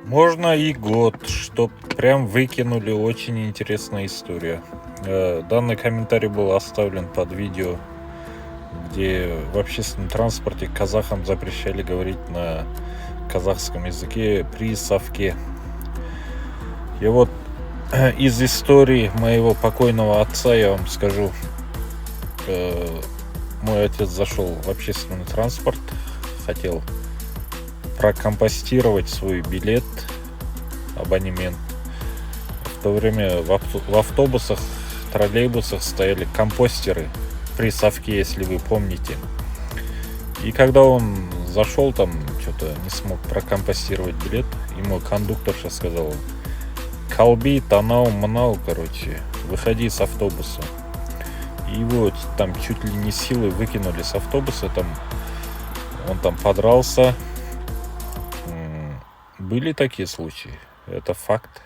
Можно и год, чтоб прям выкинули. Очень интересная история. Данный комментарий был оставлен под видео, где в общественном транспорте казахам запрещали говорить на казахском языке при совке. И вот из истории моего покойного отца я вам скажу. Мой отец зашел в общественный транспорт, хотел прокомпостировать свой билет, абонемент. В то время в автобусах, троллейбусах стояли компостеры при совке, если вы помните. И когда он зашел, там что-то не смог прокомпостировать билет, ему кондукторша сказала: «Калби, танау, манау», короче, выходи с автобуса. И его там чуть ли не силой выкинули с автобуса, он там подрался. Были такие случаи, это факт.